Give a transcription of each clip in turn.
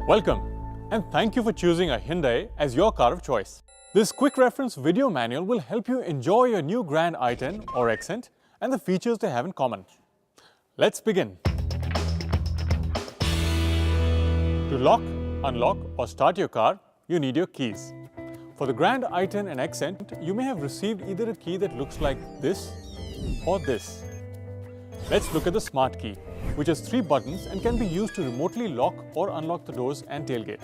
Welcome, and thank you for choosing a Hyundai as your car of choice. This quick reference video manual will help you enjoy your new Grand i10 or Accent and the features they have in common. Let's begin. To lock, unlock or start your car, you need your keys. For the Grand i10 and Accent, you may have received either a key that looks like this or this. Let's look at the Smart Key, which has 3 buttons and can be used to remotely lock or unlock the doors and tailgate.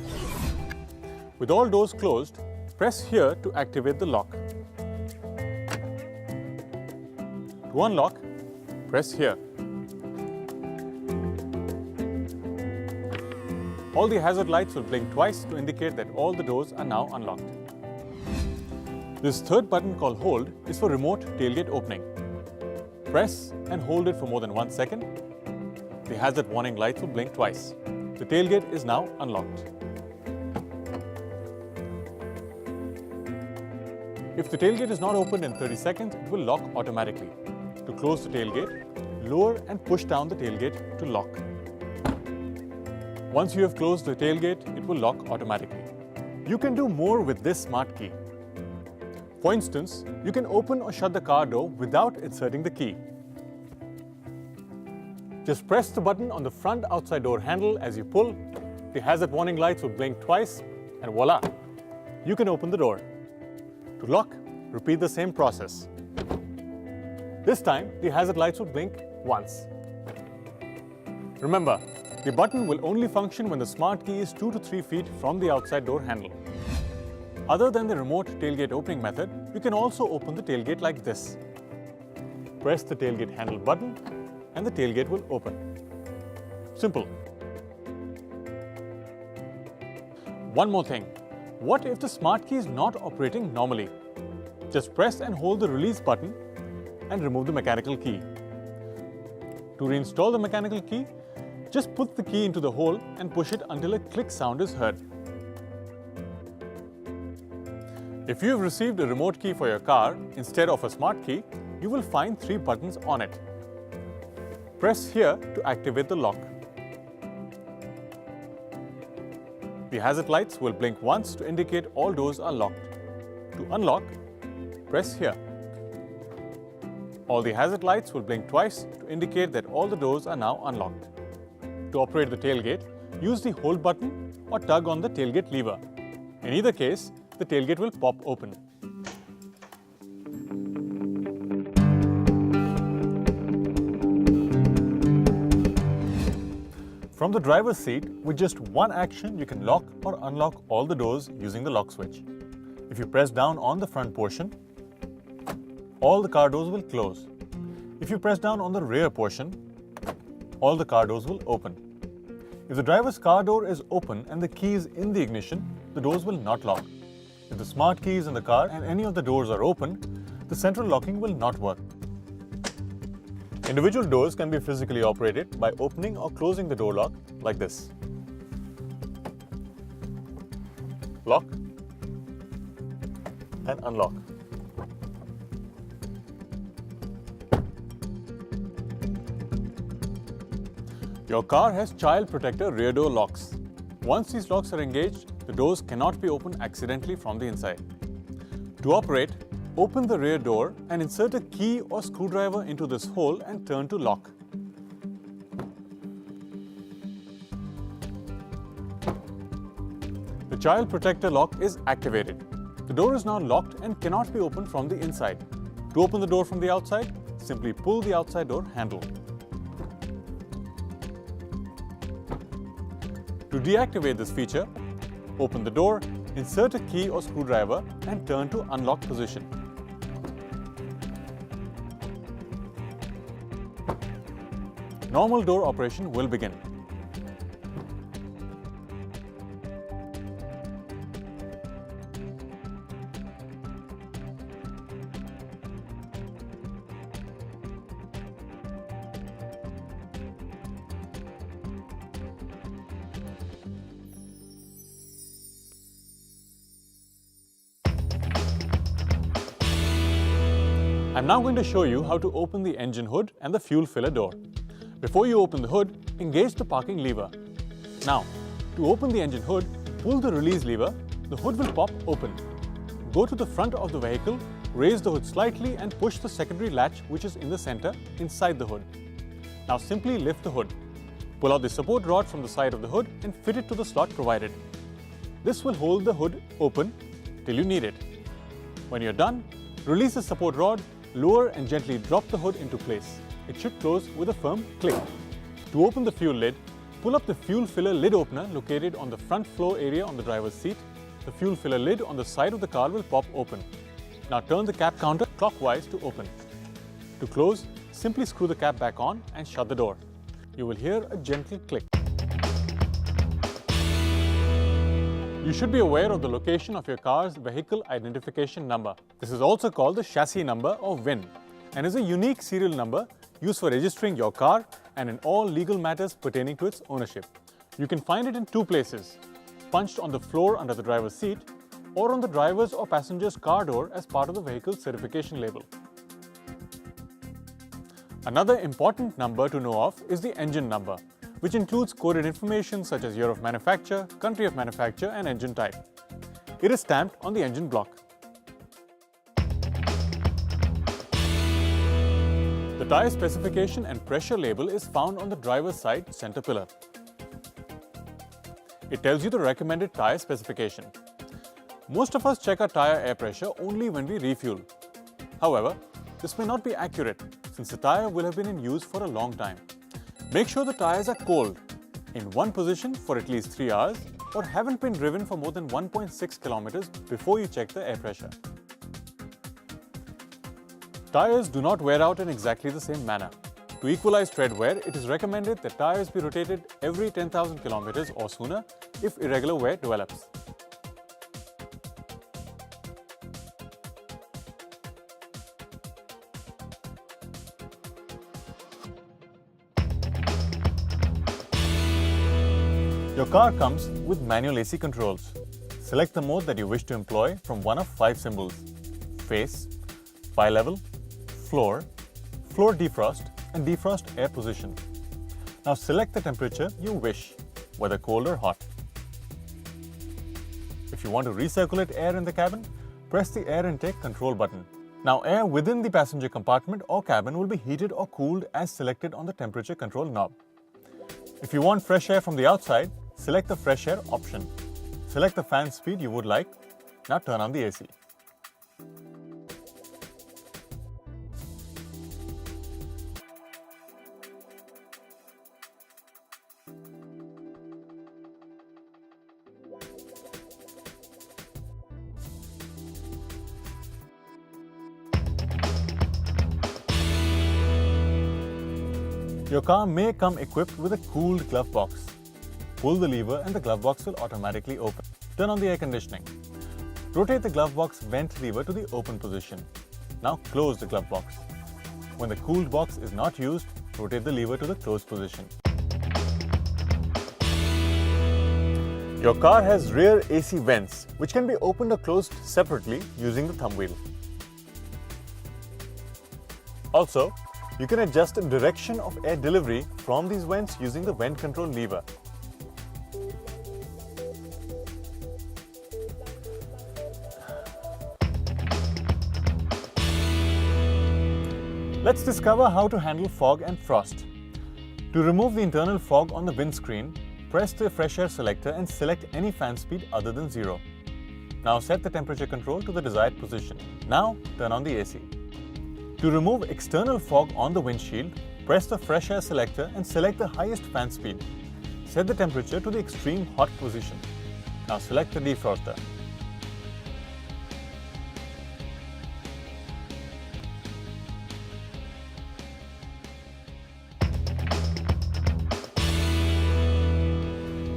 With all doors closed, press here to activate the lock. To unlock, press here. All the hazard lights will blink twice to indicate that all the doors are now unlocked. This third button called Hold is for remote tailgate opening. Press and hold it for more than 1 second. The hazard warning lights will blink twice. The tailgate is now unlocked. If the tailgate is not opened in 30 seconds, it will lock automatically. To close the tailgate, lower and push down the tailgate to lock. Once you have closed the tailgate, it will lock automatically. You can do more with this Smart Key. For instance, you can open or shut the car door without inserting the key. Just press the button on the front outside door handle as you pull. The hazard warning lights will blink twice and voila! You can open the door. To lock, repeat the same process. This time, the hazard lights will blink once. Remember, the button will only function when the Smart Key is 2 to 3 feet from the outside door handle. Other than the remote tailgate opening method, you can also open the tailgate like this. Press the tailgate handle button and the tailgate will open. Simple. One more thing. What if the Smart Key is not operating normally? Just press and hold the release button and remove the mechanical key. To reinstall the mechanical key, just put the key into the hole and push it until a click sound is heard. If you have received a remote key for your car instead of a Smart Key, you will find 3 buttons on it. Press here to activate the lock. The hazard lights will blink once to indicate all doors are locked. To unlock, press here. All the hazard lights will blink twice to indicate that all the doors are now unlocked. To operate the tailgate, use the hold button or tug on the tailgate lever. In either case, the tailgate will pop open. From the driver's seat, with just one action, you can lock or unlock all the doors using the lock switch. If you press down on the front portion, all the car doors will close. If you press down on the rear portion, all the car doors will open. If the driver's car door is open and the key is in the ignition, the doors will not lock. If the Smart Key is in the car and any of the doors are open, the central locking will not work. Individual doors can be physically operated by opening or closing the door lock like this. Lock and unlock. Your car has child protector rear door locks. Once these locks are engaged, the doors cannot be opened accidentally from the inside. To operate, open the rear door and insert a key or screwdriver into this hole and turn to lock. The child protector lock is activated. The door is now locked and cannot be opened from the inside. To open the door from the outside, simply pull the outside door handle. To deactivate this feature, open the door, insert a key or screwdriver and turn to unlock position. Normal door operation will begin. I'm now going to show you how to open the engine hood and the fuel filler door. Before you open the hood, engage the parking lever. Now, to open the engine hood, pull the release lever, the hood will pop open. Go to the front of the vehicle, raise the hood slightly and push the secondary latch which is in the center inside the hood. Now simply lift the hood. Pull out the support rod from the side of the hood and fit it to the slot provided. This will hold the hood open till you need it. When you're done, release the support rod, lower and gently drop the hood into place. It should close with a firm click. To open the fuel lid, pull up the fuel filler lid opener located on the front floor area on the driver's seat. The fuel filler lid on the side of the car will pop open. Now turn the cap counter clockwise to open. To close, simply screw the cap back on and shut the door. You will hear a gentle click. You should be aware of the location of your car's vehicle identification number. This is also called the chassis number or VIN and is a unique serial number used for registering your car and in all legal matters pertaining to its ownership. You can find it in two places, punched on the floor under the driver's seat or on the driver's or passenger's car door as part of the vehicle's certification label. Another important number to know of is the engine number, which includes coded information such as year of manufacture, country of manufacture and engine type. It is stamped on the engine block. The tyre specification and pressure label is found on the driver's side center pillar. It tells you the recommended tyre specification. Most of us check our tyre air pressure only when we refuel. However, this may not be accurate since the tyre will have been in use for a long time. Make sure the tyres are cold, in one position for at least 3 hours or haven't been driven for more than 1.6 kilometers before you check the air pressure. Tyres do not wear out in exactly the same manner. To equalize tread wear, it is recommended that tyres be rotated every 10,000 kilometers or sooner if irregular wear develops. Your car comes with manual AC controls. Select the mode that you wish to employ from one of 5 symbols: face, bi-level, floor, floor defrost and defrost air position. Now select the temperature you wish, whether cold or hot. If you want to recirculate air in the cabin, press the air intake control button. Now air within the passenger compartment or cabin will be heated or cooled as selected on the temperature control knob. If you want fresh air from the outside, select the fresh air option. Select the fan speed you would like. Now turn on the AC. Your car may come equipped with a cooled glove box. Pull the lever and the glove box will automatically open. Turn on the air conditioning. Rotate the glove box vent lever to the open position. Now close the glove box. When the cooled box is not used, rotate the lever to the closed position. Your car has rear AC vents, which can be opened or closed separately using the thumb wheel. Also, you can adjust the direction of air delivery from these vents using the vent control lever. Let's discover how to handle fog and frost. To remove the internal fog on the windscreen, press the fresh air selector and select any fan speed other than 0. Now set the temperature control to the desired position. Now turn on the AC. To remove external fog on the windshield, press the fresh air selector and select the highest fan speed. Set the temperature to the extreme hot position. Now select the defroster.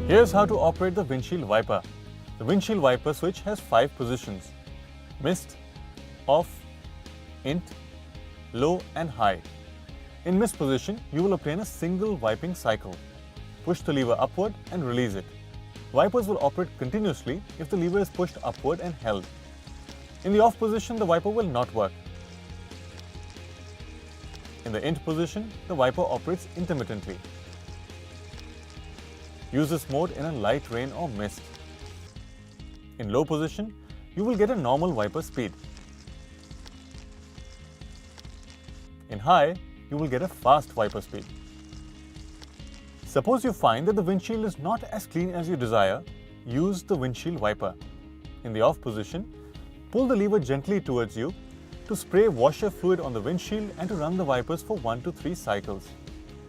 Here's how to operate the windshield wiper. The windshield wiper switch has 5 positions: mist, off, int, low and high. In mist position, you will obtain a single wiping cycle. Push the lever upward and release it. Wipers will operate continuously if the lever is pushed upward and held. In the off position, the wiper will not work. In the int position, the wiper operates intermittently. Use this mode in a light rain or mist. In low position, you will get a normal wiper speed. In high, you will get a fast wiper speed. Suppose you find that the windshield is not as clean as you desire, use the windshield wiper. In the off position, pull the lever gently towards you to spray washer fluid on the windshield and to run the wipers for 1 to 3 cycles.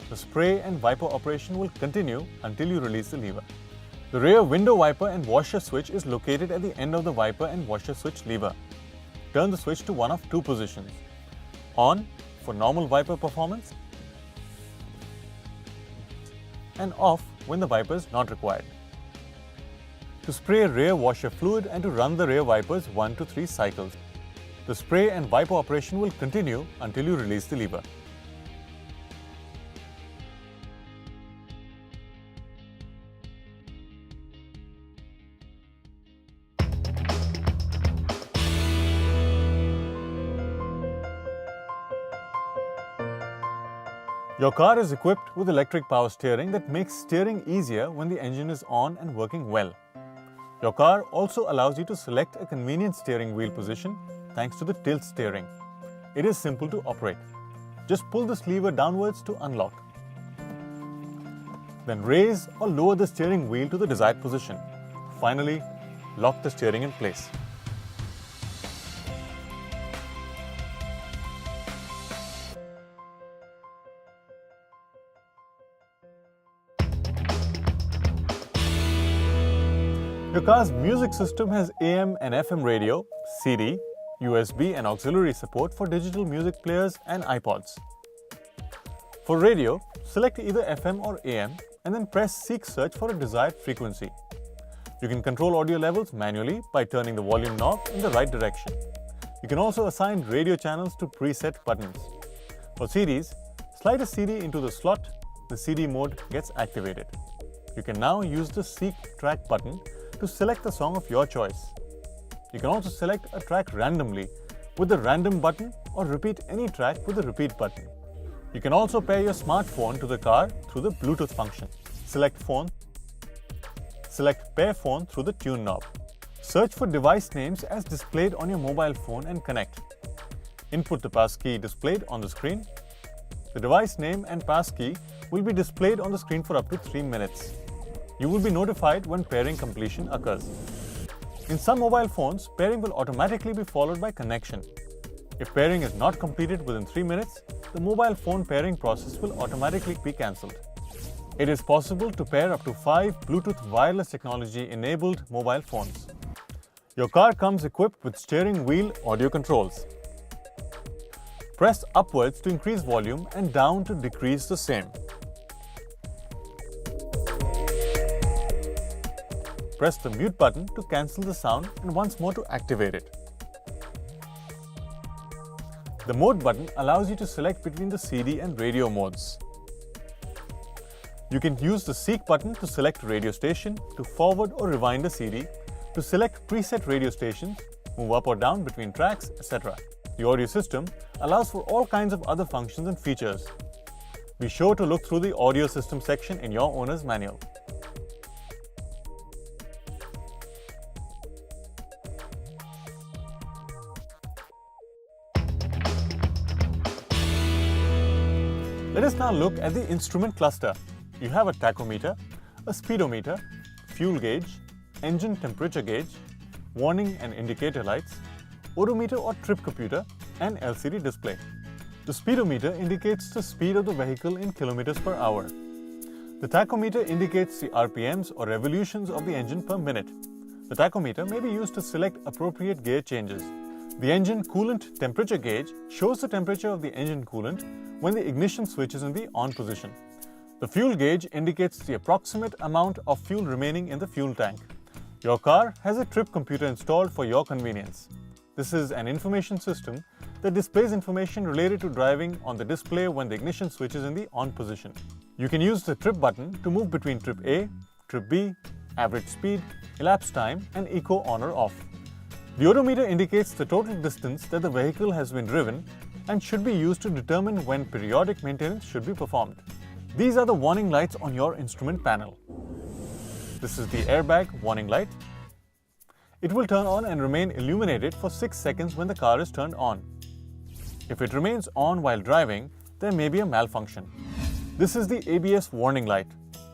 The spray and wiper operation will continue until you release the lever. The rear window wiper and washer switch is located at the end of the wiper and washer switch lever. Turn the switch to one of two positions. On for normal wiper performance and off when the wiper is not required. To spray rear washer fluid and to run the rear wipers 1 to 3 cycles. The spray and wiper operation will continue until you release the lever. Your car is equipped with electric power steering that makes steering easier when the engine is on and working well. Your car also allows you to select a convenient steering wheel position thanks to the tilt steering. It is simple to operate. Just pull this lever downwards to unlock. Then raise or lower the steering wheel to the desired position. Finally, lock the steering in place. Your car's music system has AM and FM radio, CD, USB and auxiliary support for digital music players and iPods. For radio, select either FM or AM and then press Seek Search for a desired frequency. You can control audio levels manually by turning the volume knob in the right direction. You can also assign radio channels to preset buttons. For CDs, slide a CD into the slot, the CD mode gets activated. You can now use the Seek Track button to select the song of your choice. You can also select a track randomly with the random button or repeat any track with the repeat button. You can also pair your smartphone to the car through the Bluetooth function. Select phone. Select pair phone through the tune knob. Search for device names as displayed on your mobile phone and connect. Input the passkey displayed on the screen. The device name and passkey will be displayed on the screen for up to 3 minutes. You will be notified when pairing completion occurs. In some mobile phones, pairing will automatically be followed by connection. If pairing is not completed within 3 minutes, the mobile phone pairing process will automatically be cancelled. It is possible to pair up to 5 Bluetooth wireless technology enabled mobile phones. Your car comes equipped with steering wheel audio controls. Press upwards to increase volume and down to decrease the same. Press the mute button to cancel the sound and once more to activate it. The mode button allows you to select between the CD and radio modes. You can use the Seek button to select radio station, to forward or rewind a CD, to select preset radio stations, move up or down between tracks, etc. The audio system allows for all kinds of other functions and features. Be sure to look through the audio system section in your owner's manual. Let us now look at the instrument cluster. You have a tachometer, a speedometer, fuel gauge, engine temperature gauge, warning and indicator lights, odometer or trip computer, and LCD display. The speedometer indicates the speed of the vehicle in kilometers per hour. The tachometer indicates the RPMs or revolutions of the engine per minute. The tachometer may be used to select appropriate gear changes. The engine coolant temperature gauge shows the temperature of the engine coolant when the ignition switch is in the on position. The fuel gauge indicates the approximate amount of fuel remaining in the fuel tank. Your car has a trip computer installed for your convenience. This is an information system that displays information related to driving on the display when the ignition switch is in the on position. You can use the trip button to move between trip A, trip B, average speed, elapsed time, and eco on or off. The odometer indicates the total distance that the vehicle has been driven and should be used to determine when periodic maintenance should be performed. These are the warning lights on your instrument panel. This is the airbag warning light. It will turn on and remain illuminated for 6 seconds when the car is turned on. If it remains on while driving, there may be a malfunction. This is the ABS warning light.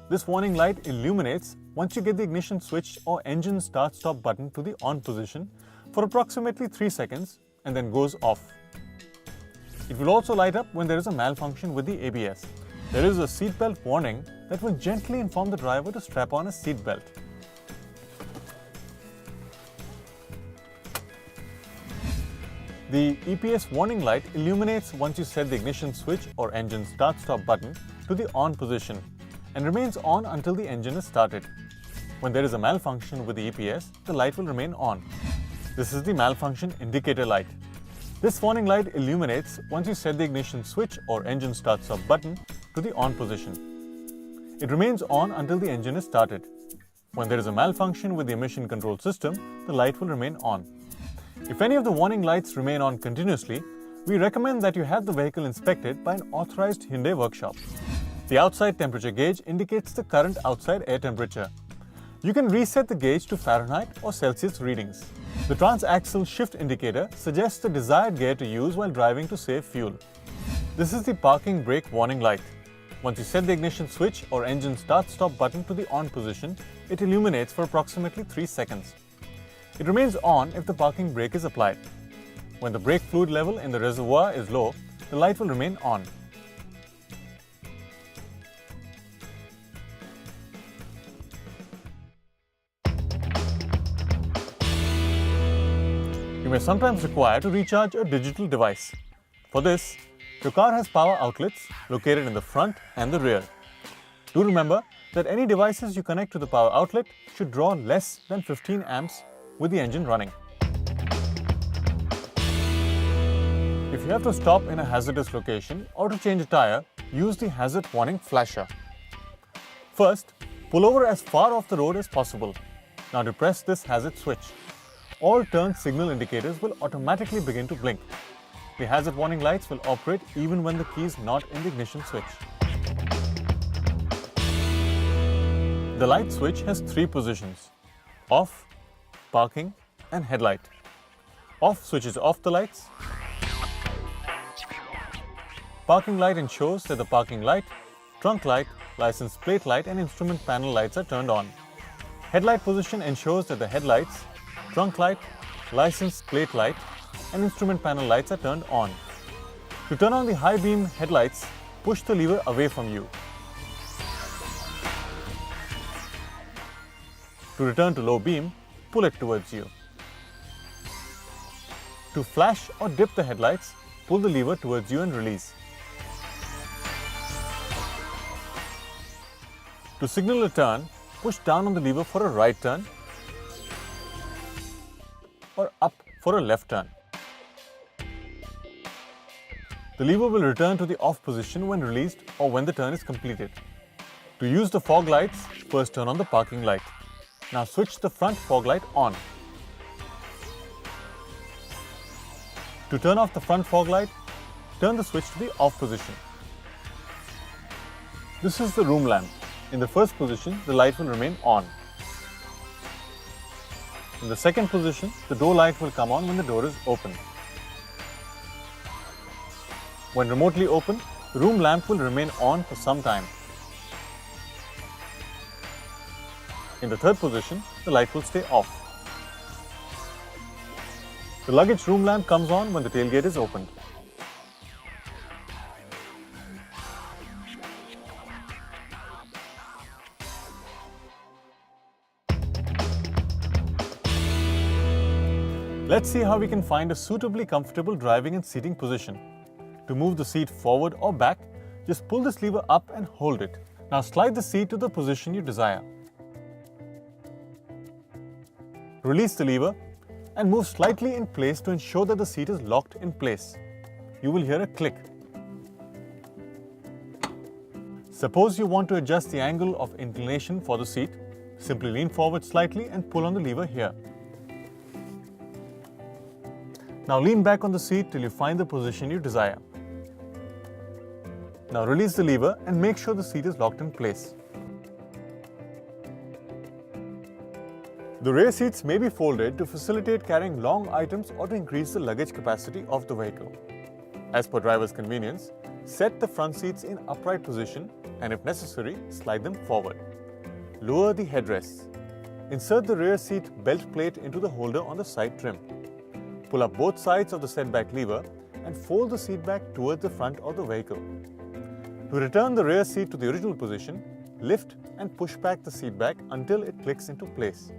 This warning light illuminates once you get the ignition switch or engine start-stop button to the on position for approximately 3 seconds and then goes off. It will also light up when there is a malfunction with the ABS. There is a seatbelt warning that will gently inform the driver to strap on a seatbelt. The EPS warning light illuminates once you set the ignition switch or engine start-stop button to the on position and remains on until the engine is started. When there is a malfunction with the EPS, the light will remain on. This is the malfunction indicator light. This warning light illuminates once you set the ignition switch or engine start-stop button to the on position. It remains on until the engine is started. When there is a malfunction with the emission control system, the light will remain on. If any of the warning lights remain on continuously, we recommend that you have the vehicle inspected by an authorized Hyundai workshop. The outside temperature gauge indicates the current outside air temperature. You can reset the gauge to Fahrenheit or Celsius readings. The transaxle shift indicator suggests the desired gear to use while driving to save fuel. This is the parking brake warning light. Once you set the ignition switch or engine start-stop button to the on position, it illuminates for approximately 3 seconds. It remains on if the parking brake is applied. When the brake fluid level in the reservoir is low, the light will remain on. You may sometimes require to recharge a digital device. For this, your car has power outlets located in the front and the rear. Do remember that any devices you connect to the power outlet should draw less than 15 amps with the engine running. If you have to stop in a hazardous location or to change a tire, use the hazard warning flasher. First, pull over as far off the road as possible. Now depress this hazard switch. All turn signal indicators will automatically begin to blink. The hazard warning lights will operate even when the key is not in the ignition switch. The light switch has 3 positions: off, parking, and headlight. Off switches off the lights. Parking light ensures that the parking light, trunk light, license plate light, and instrument panel lights are turned on. Headlight position ensures that the headlights, trunk light, license plate light, and instrument panel lights are turned on. To turn on the high beam headlights, push the lever away from you. To return to low beam, pull it towards you. To flash or dip the headlights, pull the lever towards you and release. To signal a turn, push down on the lever for a right turn or up for a left turn. The lever will return to the off position when released or when the turn is completed. To use the fog lights, first turn on the parking light. Now switch the front fog light on. To turn off the front fog light, turn the switch to the off position. This is the room lamp. In the first position, the light will remain on. In the second position, the door light will come on when the door is open. When remotely open, the room lamp will remain on for some time. In the third position, the light will stay off. The luggage room lamp comes on when the tailgate is opened. Let's see how we can find a suitably comfortable driving and seating position. To move the seat forward or back, just pull this lever up and hold it. Now slide the seat to the position you desire. Release the lever and move slightly in place to ensure that the seat is locked in place. You will hear a click. Suppose you want to adjust the angle of inclination for the seat, simply lean forward slightly and pull on the lever here. Now lean back on the seat till you find the position you desire. Now release the lever and make sure the seat is locked in place. The rear seats may be folded to facilitate carrying long items or to increase the luggage capacity of the vehicle. As per driver's convenience, set the front seats in upright position and if necessary, slide them forward. Lower the headrests. Insert the rear seat belt plate into the holder on the side trim. Pull up both sides of the setback lever and fold the seat back towards the front of the vehicle. To return the rear seat to the original position, lift and push back the seat back until it clicks into place.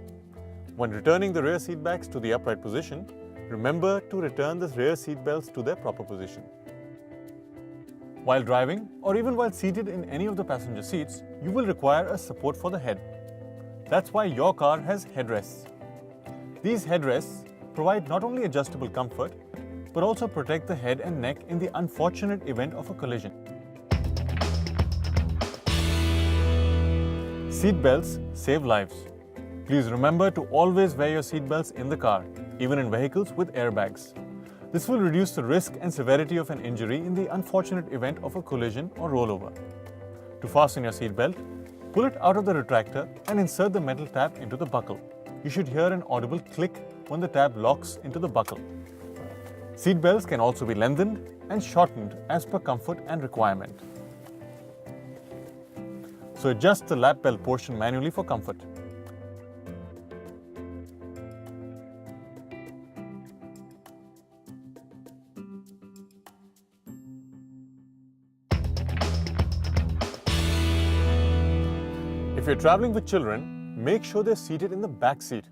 When returning the rear seat backs to the upright position, remember to return the rear seat belts to their proper position. While driving or even while seated in any of the passenger seats, you will require a support for the head. That's why your car has headrests. These headrests provide not only adjustable comfort, but also protect the head and neck in the unfortunate event of a collision. Seat belts save lives. Please remember to always wear your seat belts in the car, even in vehicles with airbags. This will reduce the risk and severity of an injury in the unfortunate event of a collision or rollover. To fasten your seat belt, pull it out of the retractor and insert the metal tab into the buckle. You should hear an audible click when the tab locks into the buckle. Seat belts can also be lengthened and shortened as per comfort and requirement. So adjust the lap belt portion manually for comfort. If you're traveling with children, make sure they're seated in the back seat,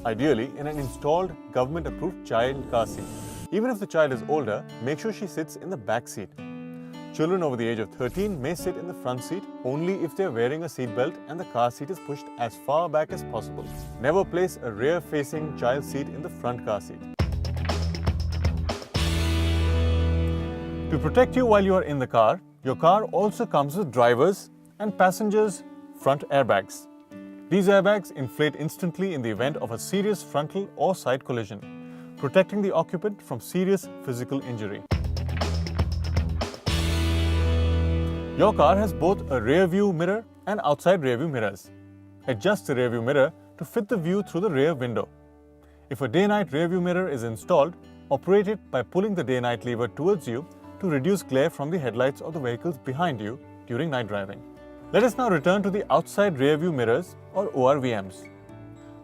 ideally in an installed government-approved child car seat. Even if the child is older, make sure she sits in the back seat. Children over the age of 13 may sit in the front seat only if they're wearing a seat belt and the car seat is pushed as far back as possible. Never place a rear-facing child seat in the front car seat. To protect you while you are in the car, your car also comes with drivers and passengers' front airbags. These airbags inflate instantly in the event of a serious frontal or side collision, protecting the occupant from serious physical injury. Your car has both a rear view mirror and outside rear view mirrors. Adjust the rear view mirror to fit the view through the rear window. If a day-night rear view mirror is installed, operate it by pulling the day-night lever towards you to reduce glare from the headlights of the vehicles behind you during night driving. Let us now return to the outside rear view mirrors or ORVMs.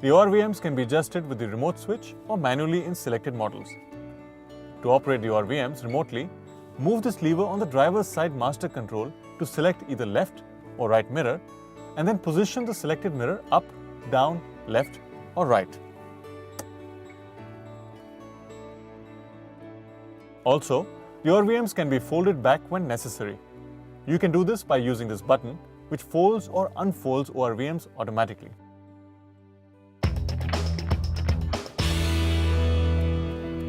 The ORVMs can be adjusted with the remote switch or manually in selected models. To operate the ORVMs remotely, move this lever on the driver's side master control to select either left or right mirror and then position the selected mirror up, down, left or right. Also, the ORVMs can be folded back when necessary. You can do this by using this button, which folds or unfolds ORVMs automatically.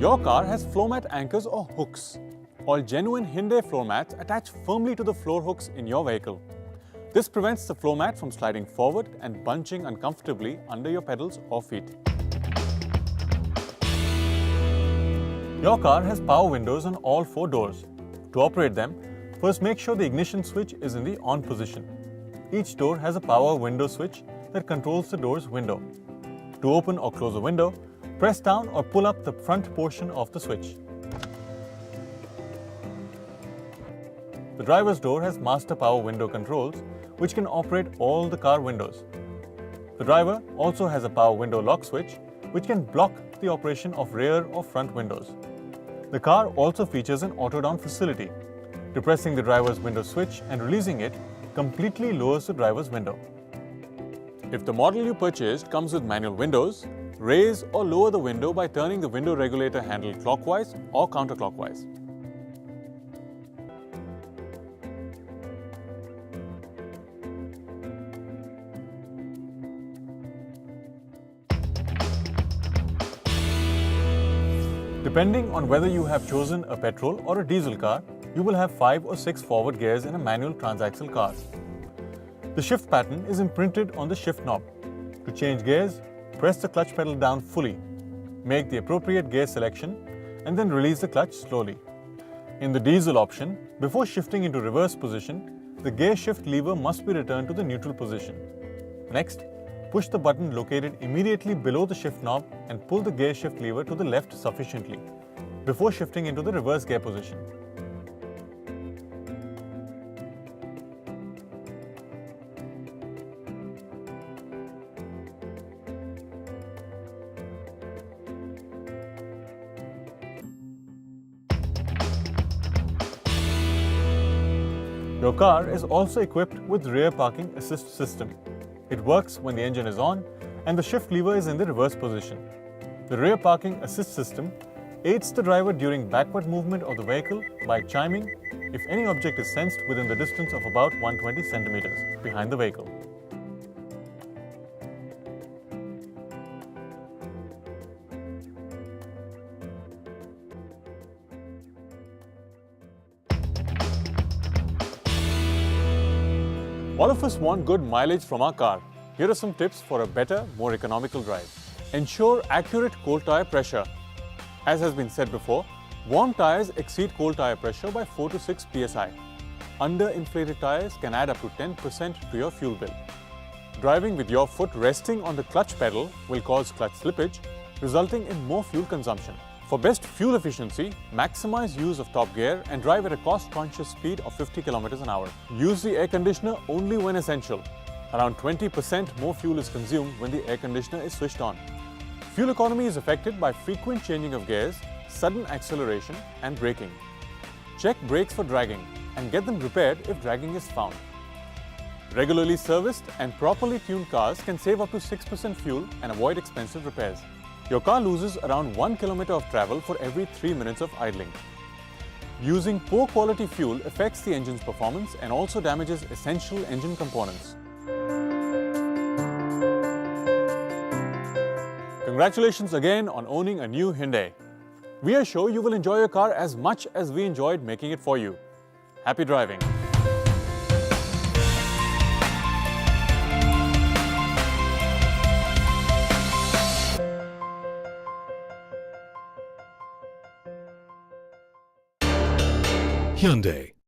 Your car has floor mat anchors or hooks. All genuine Hyundai floor mats attach firmly to the floor hooks in your vehicle. This prevents the floor mat from sliding forward and bunching uncomfortably under your pedals or feet. Your car has power windows on all 4 doors. To operate them, first make sure the ignition switch is in the on position. Each door has a power window switch that controls the door's window. To open or close a window, press down or pull up the front portion of the switch. The driver's door has master power window controls, which can operate all the car windows. The driver also has a power window lock switch, which can block the operation of rear or front windows. The car also features an auto-down facility. Depressing the driver's window switch and releasing it completely lowers the driver's window. If the model you purchased comes with manual windows, raise or lower the window by turning the window regulator handle clockwise or counterclockwise. Depending on whether you have chosen a petrol or a diesel car, you will have 5 or 6 forward gears in a manual transaxle car. The shift pattern is imprinted on the shift knob. To change gears, press the clutch pedal down fully. Make the appropriate gear selection and then release the clutch slowly. In the diesel option, before shifting into reverse position, the gear shift lever must be returned to the neutral position. Next, push the button located immediately below the shift knob and pull the gear shift lever to the left sufficiently before shifting into the reverse gear position. Your car is also equipped with rear parking assist system. It works when the engine is on and the shift lever is in the reverse position. The rear parking assist system aids the driver during backward movement of the vehicle by chiming if any object is sensed within the distance of about 120 centimeters behind the vehicle. All of us want good mileage from our car. Here are some tips for a better, more economical drive. Ensure accurate cold tire pressure. As has been said before, warm tires exceed cold tire pressure by 4 to 6 psi. Underinflated tires can add up to 10% to your fuel bill. Driving with your foot resting on the clutch pedal will cause clutch slippage, resulting in more fuel consumption. For best fuel efficiency, maximize use of top gear and drive at a cost-conscious speed of 50 km an hour. Use the air conditioner only when essential. Around 20% more fuel is consumed when the air conditioner is switched on. Fuel economy is affected by frequent changing of gears, sudden acceleration and braking. Check brakes for dragging and get them repaired if dragging is found. Regularly serviced and properly tuned cars can save up to 6% fuel and avoid expensive repairs. Your car loses around 1 kilometer of travel for every 3 minutes of idling. Using poor quality fuel affects the engine's performance and also damages essential engine components. Congratulations again on owning a new Hyundai. We are sure you will enjoy your car as much as we enjoyed making it for you. Happy driving! Hyundai.